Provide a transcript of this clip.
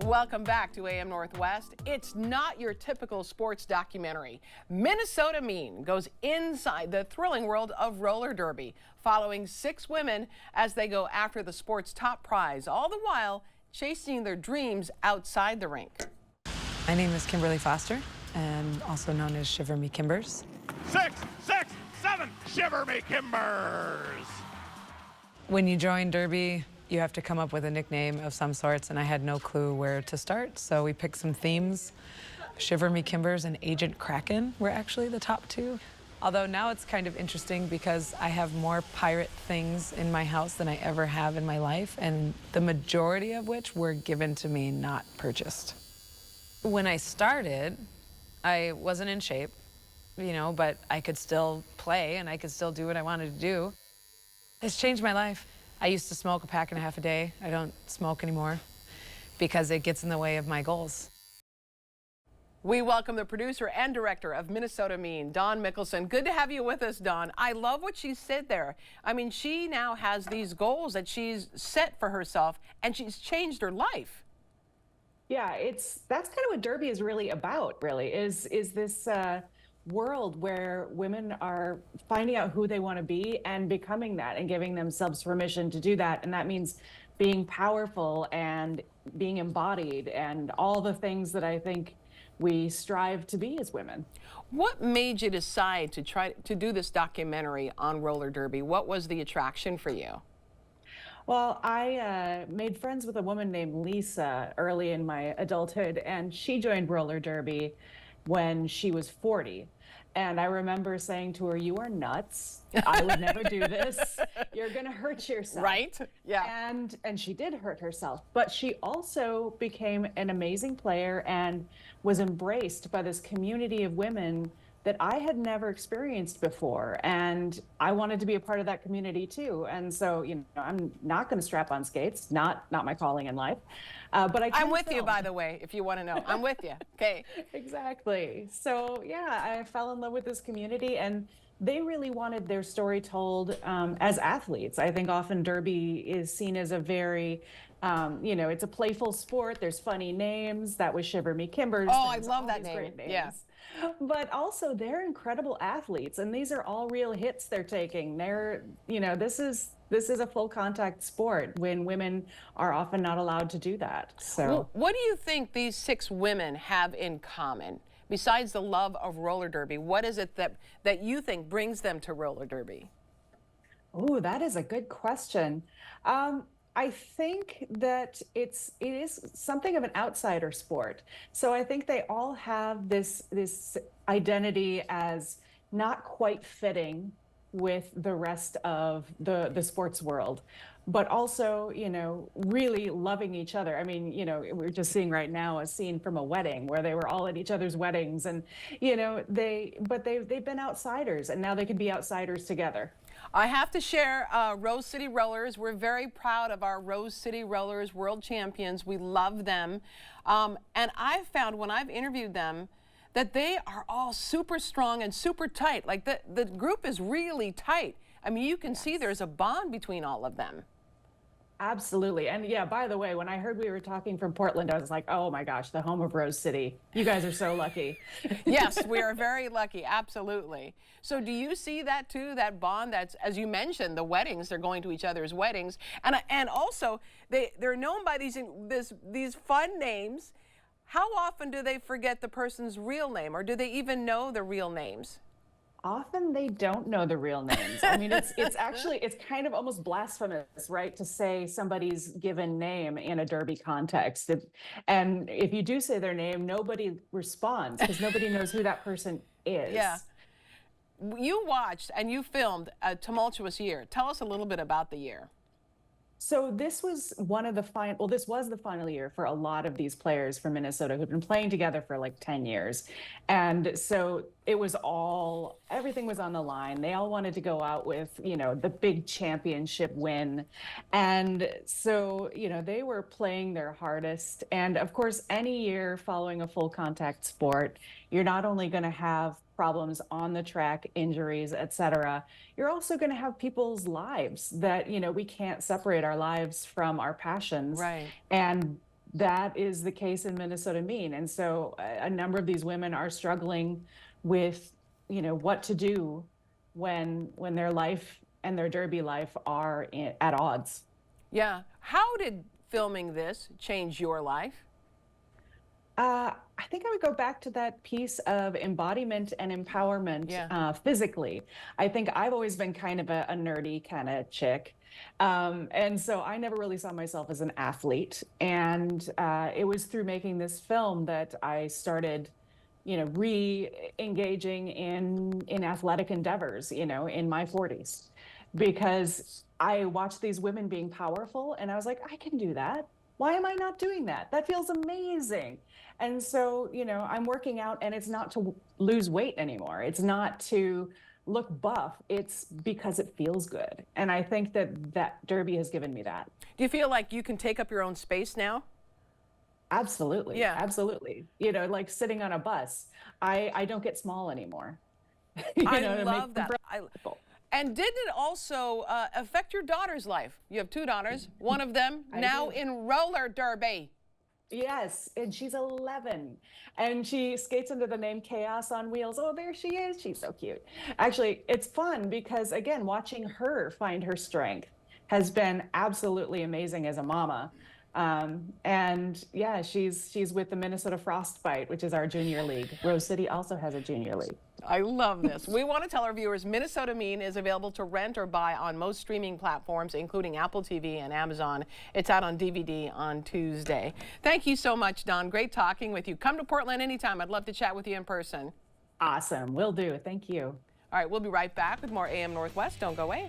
Welcome back to AM Northwest. It's not your typical sports documentary. Minnesota Mean goes inside the thrilling world of roller derby, following 6 women as they go after the sport's top prize, all the while chasing their dreams outside the rink. My name is Kimberly Foster, and also known as Shiver Me Kimbers. 6, 6, 7, Shiver Me Kimbers! When you join Derby, you have to come up with a nickname of some sorts, and I had no clue where to start, so we picked some themes. Shiver Me Kimbers and Agent Kraken were actually the top 2. Although now it's kind of interesting because I have more pirate things in my house than I ever have in my life, and the majority of which were given to me, not purchased. When I started, I wasn't in shape, but I could still play and I could still do what I wanted to do. It's changed my life. I used to smoke a pack and a half a day. I don't smoke anymore because it gets in the way of my goals. We welcome the producer and director of Minnesota Mean, Dawn Mikkelson. Good to have you with us, Dawn. I love what she said there. I mean, she now has these goals that she's set for herself, and she's changed her life. Yeah, that's kind of what Derby is really about, really, is this world where women are finding out who they want to be and becoming that and giving themselves permission to do that. And that means being powerful and being embodied and all the things that I think we strive to be as women. What made you decide to try to do this documentary on roller derby? What was the attraction for you? Well, I made friends with a woman named Lisa early in my adulthood, and she joined roller derby when she was 40. And I remember saying to her, "You are nuts. I would never do this. You're going to hurt yourself." Right? Yeah. And she did hurt herself, but she also became an amazing player and was embraced by this community of women that I had never experienced before. And I wanted to be a part of that community too. And so, I'm not going to strap on skates, not my calling in life. But I'm with you, by the way, if you want to know. I'm with you. Okay. Exactly. So yeah, I fell in love with this community, and they really wanted their story told as athletes. I think often derby is seen as a very, it's a playful sport. There's funny names. That was Shiver Me Kimbers. Oh, I love that name. Great names. Yeah. But also they're incredible athletes, and these are all real hits they're taking. This is a full contact sport when women are often not allowed to do that. So well, what do you think these 6 women have in common? Besides the love of roller derby, what is it that you think brings them to roller derby? Oh, that is a good question. I think that it is something of an outsider sport. So I think they all have this identity as not quite fitting with the rest of the sports world, but also, really loving each other. I mean, we're just seeing right now a scene from a wedding where they were all at each other's weddings, and, they've been outsiders, and now they can be outsiders together. I have to share Rose City Rollers. We're very proud of our Rose City Rollers world champions. We love them. And I've found when I've interviewed them that they are all super strong and super tight. Like the group is really tight. I mean, you can see there's a bond between all of them. Absolutely. And yeah, by the way, when I heard we were talking from Portland, I was like, oh my gosh, the home of Rose City. You guys are so lucky. Yes, we are very lucky. Absolutely. So do you see that too, that bond that's, as you mentioned, the weddings, they're going to each other's weddings. And also they're known by these fun names. How often do they forget the person's real name, or do they even know the real names? Often they don't know the real names. I mean, it's kind of almost blasphemous, right, to say somebody's given name in a derby context. And if you do say their name, nobody responds because nobody knows who that person is. Yeah. You watched and you filmed a tumultuous year. Tell us a little bit about the year. So this was this was the final year for a lot of these players from Minnesota who'd been playing together for like 10 years. And so everything was on the line. They all wanted to go out with, the big championship win. And so, they were playing their hardest. And of course, any year following a full contact sport, you're not only going to have problems on the track, injuries, etc. You're also going to have people's lives that, we can't separate our lives from our passions. Right. And that is the case in Minnesota Mean. And so a number of these women are struggling with, what to do when their life and their derby life are at odds. Yeah. How did filming this change your life? I think I would go back to that piece of embodiment and empowerment physically. I think I've always been kind of a nerdy kind of chick. And so I never really saw myself as an athlete. And it was through making this film that I started, re-engaging in athletic endeavors, in my 40s. Because I watched these women being powerful and I was like, I can do that. Why am I not doing that? That feels amazing. And so, I'm working out, and it's not to lose weight anymore. It's not to look buff. It's because it feels good. And I think that derby has given me that. Do you feel like you can take up your own space now? Absolutely. Yeah. Absolutely. Like sitting on a bus, I don't get small anymore. I love that. And did it also affect your daughter's life? You have two daughters, one of them now in roller derby. Yes, and she's 11, and she skates under the name Chaos on Wheels. Oh, there she is. She's so cute. Actually, it's fun because, again, watching her find her strength has been absolutely amazing as a mama. And yeah, she's with the Minnesota Frostbite, which is our junior league. Rose City also has a junior league. I love this. We want to tell our viewers Minnesota Mean is available to rent or buy on most streaming platforms, including Apple TV and Amazon. It's out on DVD on Tuesday. Thank you so much, Dawn. Great talking with you. Come to Portland anytime. I'd love to chat with you in person. Awesome. Will do. Thank you. All right, we'll be right back with more AM Northwest. Don't go away.